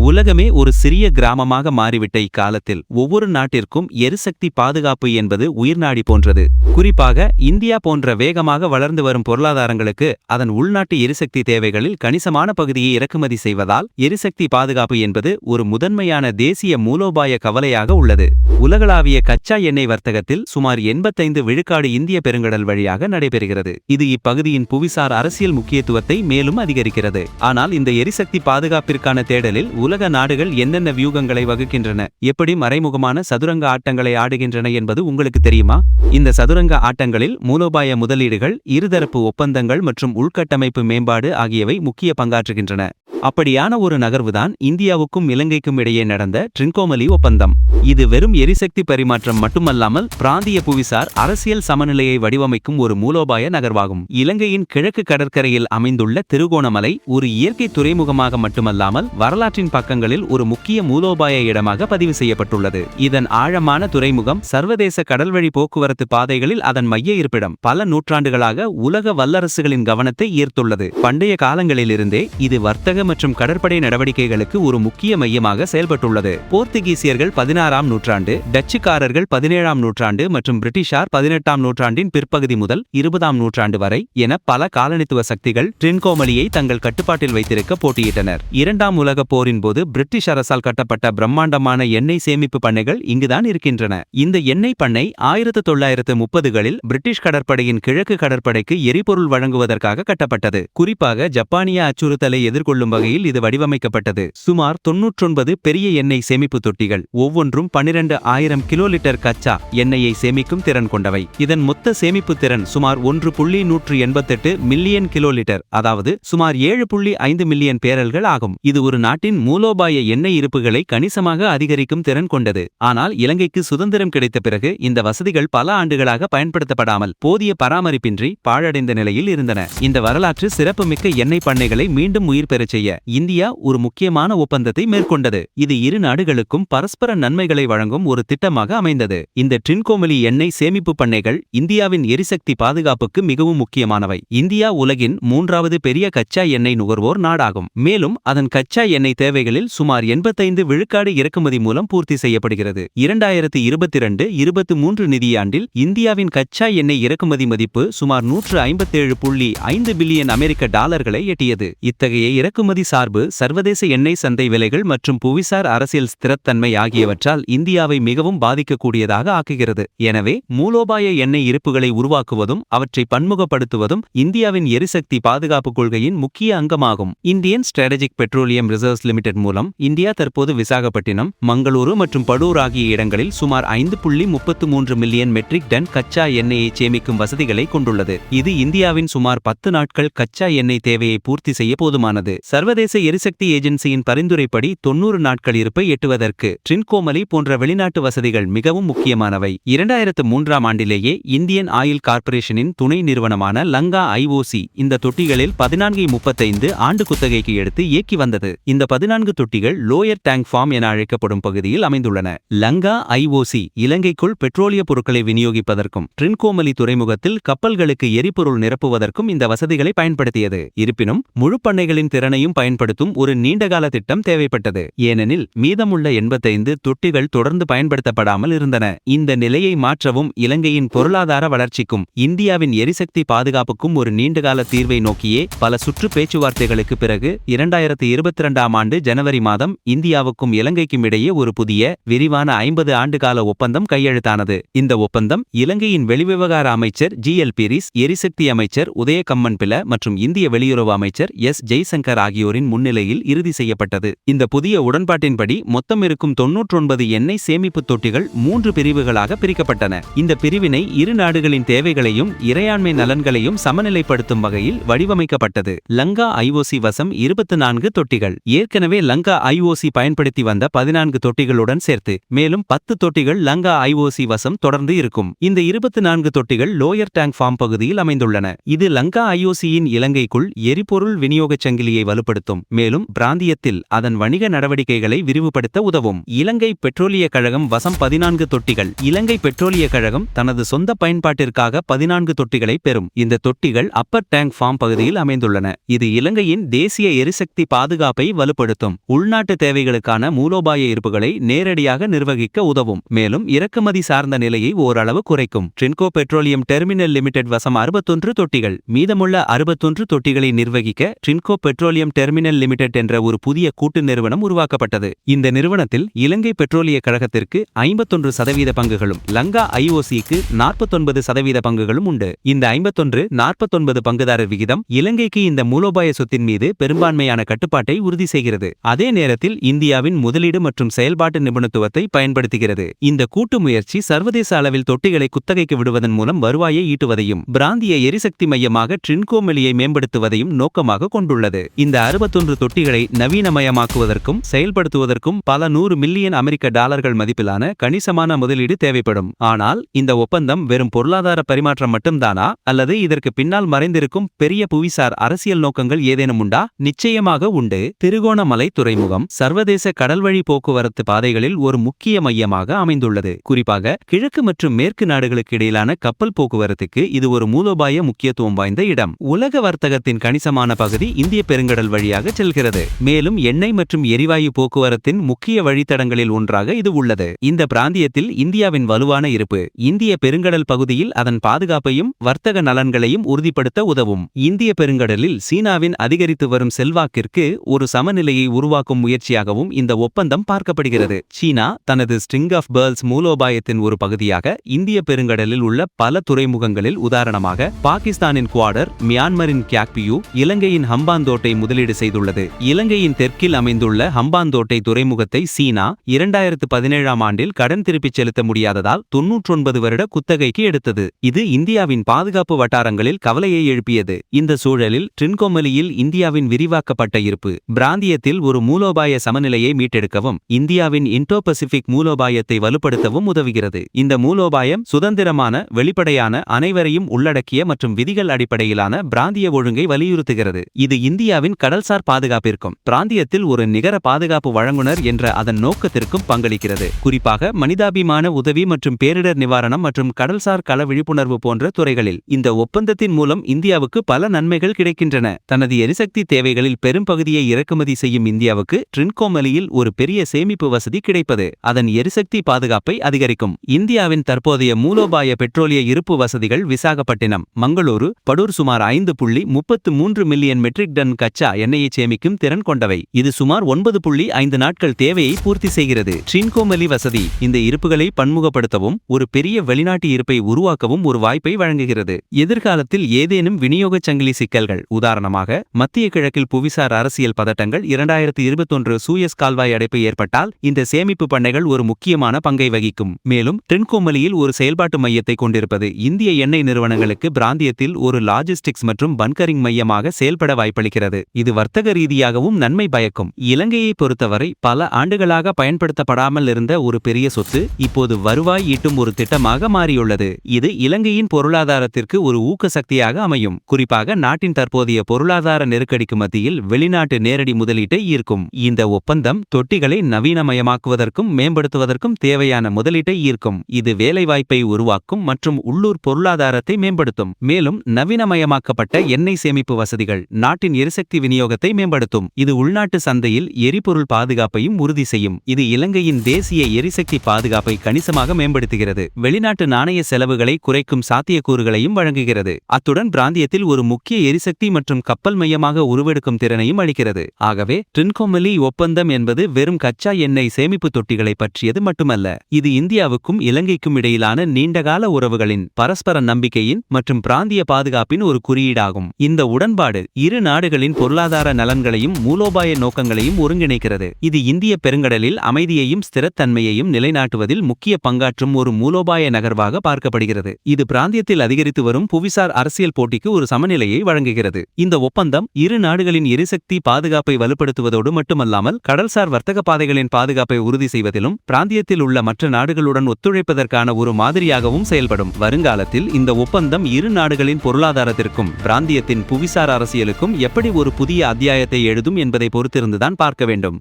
உலகமே ஒரு சிறிய கிராமமாக மாறிவிட்ட இக்காலத்தில் ஒவ்வொரு நாட்டிற்கும் எரிசக்தி பாதுகாப்பு என்பது உயிர்நாடி போன்றது. குறிப்பாக இந்தியா போன்ற வேகமாக வளர்ந்து வரும் பொருளாதாரங்களுக்கு அதன் உள்நாட்டு எரிசக்தி தேவைகளில் கணிசமான பகுதியை இறக்குமதி செய்வதால் எரிசக்தி பாதுகாப்பு என்பது ஒரு முதன்மையான தேசிய மூலோபாய கவலையாக உள்ளது. உலகளாவிய கச்சா எண்ணெய் வர்த்தகத்தில் சுமார் 85 விழுக்காடு இந்திய பெருங்கடல் வழியாக நடைபெறுகிறது. இது இப்பகுதியின் புவிசார் அரசியல் முக்கியத்துவத்தை மேலும் அதிகரிக்கிறது. ஆனால் இந்த எரிசக்தி பாதுகாப்பிற்கான தேடலில் உலக நாடுகள் என்னென்ன வியூகங்களை வகுக்கின்றன, எப்படி மறைமுகமான சதுரங்க ஆட்டங்களை ஆடுகின்றன என்பது உங்களுக்கு தெரியுமா? இந்த சதுரங்க ஆட்டங்களில் மூலோபாய முதலீடுகள், இருதரப்பு ஒப்பந்தங்கள் மற்றும் உள்கட்டமைப்பு மேம்பாடு ஆகியவை முக்கிய பங்காற்றுகின்றன. அப்படியான ஒரு நகர்வுதான் இந்தியாவுக்கும் இலங்கைக்கும் இடையே நடந்த ட்ரின்கோமலி ஒப்பந்தம். இது வெறும் எரிசக்தி பரிமாற்றம் மட்டுமல்லாமல் பிராந்திய புவிசார் அரசியல் சமநிலையை வடிவமைக்கும் ஒரு மூலோபாய நகர்வாகும். இலங்கையின் கிழக்கு கடற்கரையில் அமைந்துள்ள திருகோணமலை ஒரு இயற்கை துறைமுகமாக மட்டுமல்லாமல் வரலாற்றின் பக்கங்களில் ஒரு முக்கிய மூலோபாய இடமாக பதிவு செய்யப்பட்டுள்ளது. இதன் ஆழமான துறைமுகம் சர்வதேச கடல்வழி போக்குவரத்து பாதைகளில் அதன் மைய இருப்பிடம் பல நூற்றாண்டுகளாக உலக வல்லரசுகளின் கவனத்தை ஈர்த்துள்ளது. பண்டைய காலங்களிலிருந்தே இது வர்த்தக மற்றும் கடற்படை நடவடிக்கைகளுக்கு ஒரு முக்கிய மையமாக செயல்பட்டுள்ளது. போர்த்துகீசியர்கள் 16ஆம் நூற்றாண்டு, டச்சுக்காரர்கள் 17ஆம் நூற்றாண்டு மற்றும் பிரிட்டிஷார் 18ஆம் நூற்றாண்டின் பிற்பகுதி முதல் 20ஆம் நூற்றாண்டு வரை என பல காலனித்துவ சக்திகள் ட்ரின்கோமலியை தங்கள் கட்டுப்பாட்டில் வைத்திருக்க போட்டியிட்டனர். இரண்டாம் உலகப் போரின் போது பிரிட்டிஷ் அரசால் கட்டப்பட்ட பிரம்மாண்டமான எண்ணெய் சேமிப்பு பண்ணைகள் இங்குதான் இருக்கின்றன. இந்த எண்ணெய் பண்ணை 1930களில் பிரிட்டிஷ் கடற்படையின் கிழக்கு கடற்படைக்கு எரிபொருள் வழங்குவதற்காக கட்டப்பட்டது. குறிப்பாக ஜப்பானிய அச்சுறுத்தலை எதிர்கொள்ளும் வகையில் இது வடிவமைக்கப்பட்டது. சுமார் 99 பெரிய எண்ணெய் சேமிப்பு தொட்டிகள், ஒவ்வொன்றும் 12,000 கிலோலிட்டர் கச்சா எண்ணெயை சேமிக்கும் திறன் கொண்டவை. இதன் மொத்த சேமிப்பு திறன் சுமார் 1.188 மில்லியன் கிலோலிட்டர், அதாவது சுமார் 7.5 மில்லியன் பேரல்கள் ஆகும். இது ஒரு நாட்டின் மூலோபாய எண்ணெய் இருப்புகளை கணிசமாக அதிகரிக்கும் திறன் கொண்டது. ஆனால் இலங்கைக்கு சுதந்திரம் கிடைத்த பிறகு இந்த வசதிகள் பல ஆண்டுகளாக பயன்படுத்தப்படாமல் போதிய பராமரிப்பின்றி பாழடைந்த நிலையில் இருந்தன. இந்த வரலாற்று சிறப்புமிக்க எண்ணெய் பண்ணைகளை மீண்டும் உயிர் பெறச் செய்ய இந்தியா ஒரு முக்கியமான ஒப்பந்தத்தை மேற்கொண்டது. இது இரு நாடுகளுக்கும் பரஸ்பர நன்மைகளை வழங்கும் ஒரு திட்டமாக அமைந்தது. இந்த ட்ரின்கோமலி எண்ணெய் சேமிப்பு பண்ணைகள் இந்தியாவின் எரிசக்தி பாதுகாப்புக்கு மிகவும் முக்கியமானவை. இந்தியா உலகின் 3வது பெரிய கச்சா எண்ணெய் நுகர்வோர் நாடாகும். மேலும் அதன் கச்சா எண்ணெய் தேவைகளில் சுமார் 85 விழுக்காடு இறக்குமதி மூலம் பூர்த்தி செய்யப்படுகிறது. 2022-23 நிதியாண்டில் இந்தியாவின் கச்சா எண்ணெய் இறக்குமதி மதிப்பு சுமார் 157.5 பில்லியன் அமெரிக்க டாலர்களை எட்டியது. இத்தகைய இறக்குமதி சார்பு, சர்வதேச எண்ணெய் சந்தை விலைகள் மற்றும் புவிசார் அரசியல் ஸ்திரத்தன்மை ஆகியவற்றால் இந்தியாவை மிகவும் பாதிக்கக்கூடியதாக ஆக்குகிறது. எனவே மூலோபாய எண்ணெய் இருப்புகளை உருவாக்குவதும் அவற்றை பன்முகப்படுத்துவதும் இந்தியாவின் எரிசக்தி பாதுகாப்பு கொள்கையின் முக்கிய அங்கமாகும். Indian strategic petroleum reserves limited மூலம் இந்தியா தற்போது விசாகப்பட்டினம், மங்களூரு மற்றும் படூர் ஆகிய இடங்களில் சுமார் 5.33 மில்லியன் மெட்ரிக் டன் கச்சா எண்ணெயை சேமிக்கும் வசதிகளை கொண்டுள்ளது. இது இந்தியாவின் சுமார் 10 நாட்கள் கச்சா எண்ணெய் தேவையை பூர்த்தி செய்ய போதுமானது. சர்வதேச எரிசக்தி ஏஜென்சியின் பரிந்துரைப்படி 90 நாட்கள் இருப்பை எட்டுவதற்கு ட்ரின்கோமலி போன்ற வெளிநாட்டு வசதிகள் மிகவும் முக்கியமானவை. 2003ஆம் ஆண்டிலேயே இந்தியன் ஆயில் கார்ப்பரேஷனின் துணை நிறுவனமான லங்கா ஐஓசி இந்த தொட்டிகளில் 1435 ஆண்டு குத்தகைக்கு எடுத்து இயக்கி வந்தது. இந்த 14 தொட்டிகள் லோயர் டேங்க் ஃபார்ம் என அழைக்கப்படும் பகுதியில் அமைந்துள்ளன. லங்கா ஐஓசி இலங்கைக்குள் பெட்ரோலிய பொருட்களை விநியோகிப்பதற்கும் ட்ரின்கோமலி துறைமுகத்தில் கப்பல்களுக்கு எரிபொருள் நிரப்புவதற்கும் இந்த வசதிகளை பயன்படுத்தியது. இருப்பினும் முழு பண்ணைகளின் திறனையும் பயன்படுத்தும் ஒரு நீண்டகால திட்டம் தேவைப்பட்டது. ஏனெனில் மீதமுள்ள 85 தொட்டிகள் தொடர்ந்து பயன்படுத்தப்படாமல் இருந்தன. இந்த நிலையை மாற்றவும் இலங்கையின் பொருளாதார வளர்ச்சிக்கும் இந்தியாவின் எரிசக்தி பாதுகாப்புக்கும் ஒரு நீண்டகால தீர்வை நோக்கியே பல சுற்று பேச்சுவார்த்தைகளுக்கு பிறகு 2022ஆம் ஆண்டு ஜனவரி மாதம் இந்தியாவுக்கும் இலங்கைக்கும் இடையே ஒரு புதிய விரிவான 50 ஆண்டுகால ஒப்பந்தம் கையெழுத்தானது. இந்த ஒப்பந்தம் இலங்கையின் வெளிவிவகார அமைச்சர் ஜி.எல். பீரிஸ், எரிசக்தி அமைச்சர் உதய கம்மன்பில மற்றும் இந்திய வெளியுறவு அமைச்சர் எஸ். ஜெய்சங்கர் ஆகியோரின் முன்னிலையில் இறுதி செய்யப்பட்டது. இந்த புதிய உடன்பாட்டின்படி மொத்தம் இருக்கும் 99 எண்ணெய் சேமிப்பு தொட்டிகள் 3 பிரிவுகளாக பிரிக்கப்பட்டன. இந்த பிரிவினை இரு நாடுகளின் தேவைகளையும் இறையாண்மை நலன்களையும் சமநிலைப்படுத்தும் வகையில் வடிவமைக்கப்பட்டது. லங்கா ஐஓசி வசம் 24 தொட்டிகள், ஏற்கனவே லங்கா ஐஓசி பயன்படுத்தி வந்த 14 தொட்டிகளுடன் சேர்த்து மேலும் 10 தொட்டிகள் லங்கா ஐஓசி வசம் தொடர்ந்து இருக்கும். இந்த 24 தொட்டிகள் லோயர் டேங்க் ஃபார்ம் பகுதியில் அமைந்துள்ளன. இது லங்கா ஐஓசியின் இலங்கைக்குள் எரிபொருள் விநியோகச் சங்கிலியை வலுப்படுத்தும். மேலும் பிராந்தியத்தில் அதன் வணிக நடவடிக்கைகளை விரிவுபடுத்த உதவும். இலங்கை பெட்ரோலிய கழகம் வசம் 14 தொட்டிகள். இலங்கை பெட்ரோலிய கழகம் தனது சொந்த பயன்பாட்டிற்காக 14 தொட்டிகளை பெறும். இந்த தொட்டிகள் அப்பர் டேங்க் ஃபார்ம் பகுதியில் அமைந்துள்ளன. இது இலங்கையின் தேசிய எரிசக்தி பாதுகாப்பை வலுப்படுத்தும். உள்நாட்டு தேவைகளுக்கான மூலோபாய இருப்புகளை நேரடியாக நிர்வகிக்க உதவும். மேலும் இறக்குமதி சார்ந்த நிலையை ஓரளவு குறைக்கும். ட்ரின்கோ பெட்ரோலியம் டெர்மினல் லிமிடெட் வசம் 61 தொட்டிகள். மீதமுள்ள 61 தொட்டிகளை நிர்வகிக்க ட்ரின்கோ பெட்ரோலியம் டெர்மினல் லிமிடெட் என்ற ஒரு புதிய கூட்டு நிறுவனம் உருவாக்கப்பட்டது. இந்த நிறுவனத்தில் இலங்கை பெட்ரோலிய கழகத்திற்கு 51% பங்குகளும் லங்கா ஐஓசிக்கு 49% பங்குகளும் உண்டு. இந்த 51-49 பங்குதாரர் விகிதம் இலங்கைக்கு இந்த மூலோபாய சொத்தின் மீது பெரும்பான்மையான கட்டுப்பாட்டை உறுதி செய்கிறது. அதே நேரத்தில் இந்தியாவின் முதலீடு மற்றும் செயல்பாட்டு நிபுணத்துவத்தை பயன்படுத்துகிறது. இந்த கூட்டு முயற்சி சர்வதேச அளவில் தொட்டிகளை குத்தகைக்கு விடுவதன் மூலம் வருவாயை ஈட்டுவதையும் பிராந்திய எரிசக்தி மையமாக ட்ரின்கோ மெலியை மேம்படுத்துவதையும் நோக்கமாக கொண்டுள்ளது. இந்த 61 தொட்டிகளை நவீனமயமாக்குவதற்கும் செயல்படுத்துவதற்கும் பல 100 மில்லியன் அமெரிக்க டாலர்கள் மதிப்பிலான கணிசமான முதலீடு தேவைப்படும். ஆனால் இந்த ஒப்பந்தம் வெறும் பொருளாதார பரிமாற்றம் மட்டும்தானா, அல்லது இதற்கு பின்னால் மறைந்திருக்கும் பெரிய புவிசார் அரசியல் நோக்கங்கள் ஏதேனும் உண்டா? நிச்சயமாக உண்டு. திருகோணமலை துறைமுகம் சர்வதேச கடல்வழி போக்குவரத்து பாதைகளில் ஒரு முக்கிய மையமாக அமைந்துள்ளது. குறிப்பாக கிழக்கு மற்றும் மேற்கு நாடுகளுக்கு இடையிலான கப்பல் போக்குவரத்துக்கு இது ஒரு மூலோபாய முக்கியத்துவம் வாய்ந்த இடம். உலக வர்த்தகத்தின் கணிசமான பகுதி இந்திய பெருங்கடல் வழியாக செல்கிறது. மேலும் எண்ணெய் மற்றும் எரிவாயு போக்குவரத்தின் முக்கிய வழித்தடங்களில் ஒன்றாக இது உள்ளது. இந்த பிராந்தியத்தில் இந்தியாவின் வலுவான இருப்பு இந்திய பெருங்கடல் பகுதியில் அதன் பாதுகாப்பையும் வர்த்தக நலன்களையும் உறுதிப்படுத்த உதவும். இந்திய பெருங்கடலில் சீனாவின் அதிகரித்து வரும் செல்வாக்கிற்கு ஒரு சமநிலையை உருவாக்கும் முயற்சியாகவும் இந்த ஒப்பந்தம் பார்க்கப்படுகிறது. சீனா தனது ஸ்ட்ரிங் ஆஃப் பேர்ல்ஸ் மூலோபாயத்தின் ஒரு பகுதியாக இந்திய பெருங்கடலில் உள்ள பல துறைமுகங்களில், உதாரணமாக பாகிஸ்தானின் குவாடர், மியான்மரின் கியாக்பியூ, இலங்கையின் ஹம்பாந்தோட்டை முதலீடு செய்துள்ளது. இலங்கையின் தெற்கில் அமைந்துள்ள ஹம்பாந்தோட்டை துறைமுகத்தை சீனா 2017ஆம் ஆண்டில் கடன் திருப்பிச் செலுத்த முடியாததால் 99 வருட குத்தகைக்கு எடுத்தது. இது இந்தியாவின் பாதுகாப்பு வட்டாரங்களில் கவலையை எழுப்பியது. இந்த சூழலில் ட்ரின்கோமலியில் இந்தியாவின் விரிவாக்கப்பட்ட இருப்பு பிராந்தியத்தில் ஒரு மூலோபாய சமநிலையை மீட்டெடுக்கவும் இந்தியாவின் இண்டோ பசிபிக் மூலோபாயத்தை வலுப்படுத்தவும் உதவுகிறது. இந்த மூலோபாயம் சுதந்திரமான, வெளிப்படையான, அனைவரையும் உள்ளடக்கிய மற்றும் விதிகள் அடிப்படையிலான பிராந்திய ஒழுங்கை வலியுறுத்துகிறது. இது இந்தியாவின் கடல்சார் பாதுகாப்பிற்கும் பிராந்தியத்தில் ஒரு நிகர பாதுகாப்பு வழங்குனர் என்ற அதன் நோக்கத்திற்கும் பங்களிக்கிறது. குறிப்பாக மனிதாபிமான உதவி மற்றும் பேரிடர் நிவாரணம் மற்றும் கடல்சார் கள விழிப்புணர்வு போன்ற துறைகளில் இந்த ஒப்பந்தத்தின் மூலம் இந்தியாவுக்கு பல நன்மைகள் கிடைக்கின்றன. தனது எரிசக்தி தேவைகளில் பெரும்பகுதியை இறக்குமதி செய்யும் இந்தியாவுக்கு ட்ரின்கோமலியில் ஒரு பெரிய சேமிப்பு வசதி கிடைப்பது அதன் எரிசக்தி பாதுகாப்பை அதிகரிக்கும். இந்தியாவின் தற்போதைய மூலோபாய பெட்ரோலிய இருப்பு வசதிகள் விசாகப்பட்டினம், மங்களூரு, படூர் சுமார் 5.33 மில்லியன் மெட்ரிக் டன் கச்சா எண்ணெயை சேமிக்கும் திறன் கொண்டவை. இது சுமார் 9.5 நாட்கள் தேவையை பூர்த்தி செய்கிறது. ட்ரின்கோமலி வசதி இந்த இருப்புகளை பன்முகப்படுத்தவும் ஒரு பெரிய வெளிநாட்டு இருப்பை உருவாக்கவும் ஒரு வாய்ப்பை வழங்குகிறது. எதிர்காலத்தில் ஏதேனும் விநியோகச் சங்கிலி சிக்கல்கள், உதாரணமாக மத்திய கிழக்கில் புவிசார் அரசியல் பதட்டங்கள், 2021 சூயஸ் கால்வாய் அடைப்பு ஏற்பட்டால் இந்த சேமிப்பு பண்ணைகள் ஒரு முக்கியமான பங்கை வகிக்கும். மேலும் ட்ரின்கோமலியில் ஒரு செயல்பாட்டு மையத்தை கொண்டிருப்பது இந்திய எண்ணெய் நிறுவனங்களுக்கு பிராந்தியத்தில் ஒரு லாஜிஸ்டிக்ஸ் மற்றும் பன்கரிங் மையமாக செயல்பட வாய்ப்பளிக்கிறது. இது வர்த்தக ரீதியாகவும் நன்மை பயக்கும். இலங்கையை பொறுத்தவரை பல ஆண்டுகளாக பயன்படுத்தப்படாமல் இருந்த ஒரு பெரிய சொத்து இப்போது வருவாய் ஈட்டும் ஒரு திட்டமாக மாறியுள்ளது. இது இலங்கையின் பொருளாதாரத்திற்கு ஒரு ஊக்க சக்தியாக அமையும். குறிப்பாக நாட்டின் தற்போதைய பொருளாதார நெருக்கடிக்கு மத்தியில் வெளிநாட்டு நேரடி முதலீட்டை ஈர்க்கும். இந்த ஒப்பந்தம் தொட்டிகளை நவீனமயமாக்குவதற்கும் மேம்படுத்துவதற்கும் தேவையான முதலீட்டை ஈர்க்கும். இது வேலைவாய்ப்பை உருவாக்கும் மற்றும் உள்ளூர் பொருளாதாரத்தை மேம்படுத்தும். மேலும் நவீனமயமாக்கப்பட்ட எண்ணெய் சேமிப்பு வசதிகள் நாட்டின் எரிசக்தி விநியோகத்தை மேம்படுத்தும். இது உள்நாட்டு சந்தையில் எரிபொருள் பாதுகாப்பையும் உறுதி செய்யும். இது இலங்கையின் தேசிய எரிசக்தி பாதுகாப்பை கணிசமாக மேம்படுத்துகிறது. வெளிநாட்டு நாணய செலவுகளை குறைக்கும் சாத்தியக்கூறுகளையும் வழங்குகிறது. அத்துடன் பிராந்தியத்தில் ஒரு முக்கிய எரிசக்தி மற்றும் கப்பல் மையமாக உருவெடுக்கும் திறனையும் அளிக்கிறது. ஆகவே ட்ரின்கோமலி ஒப்பந்தம் என்பது வெறும் கச்சா எண்ணெய் சேமிப்பு தொட்டிகளை பற்றியது மட்டுமல்ல. இது இந்தியாவுக்கும் இலங்கைக்கும் இடையிலான நீண்டகால உறவுகளின், பரஸ்பர நம்பிக்கையின் மற்றும் பிராந்திய பாதுகாப்பின் ஒரு குறியீடாகும். இந்த உடன்பாடு இரு நாடுகளின் பொருளாதார நலன்களையும் மூலோபாய நோக்கங்களையும் ஒருங்கிணைக்கிறது. இது இந்திய பெருங்கடலில் அமைதியையும் ஸ்திரத்தன்மையையும் நிலைநாட்டுவதில் முக்கிய பங்காற்றும் ஒரு மூலோபாய நகர்வாக பார்க்கப்படுகிறது. இது பிராந்தியத்தில் அதிகரித்து வரும் புவிசார் அரசியல் போட்டிக்கு ஒரு சமநிலையை வழங்குகிறது. இந்த ஒப்பந்தம் இரு நாடுகளின் எரிசக்தி பாதுகாப்பை வலுப்படுத்துவதோடு மட்டுமல்லாமல் கடல்சார் வர்த்தக பாதைகளின் பாதுகாப்பை உறுதி செய்வதிலும் பிராந்தியத்தில் உள்ள மற்ற நாடுகளுடன் ஒத்துழைப்பதற்கான ஒரு மாதிரியாகவும் செயல்படும். வருங்காலத்தில் இந்த ஒப்பந்தம் இரு நாடுகளின் பொருளாதாரத்திற்கும் பிராந்தியத்தின் புவிசார் அரசியலுக்கும் எப்படி ஒரு புதிய அத்தியாயத்தை எழுதும் என்பதை பொறுத்திருந்துதான் பார்க்க வேண்டும்.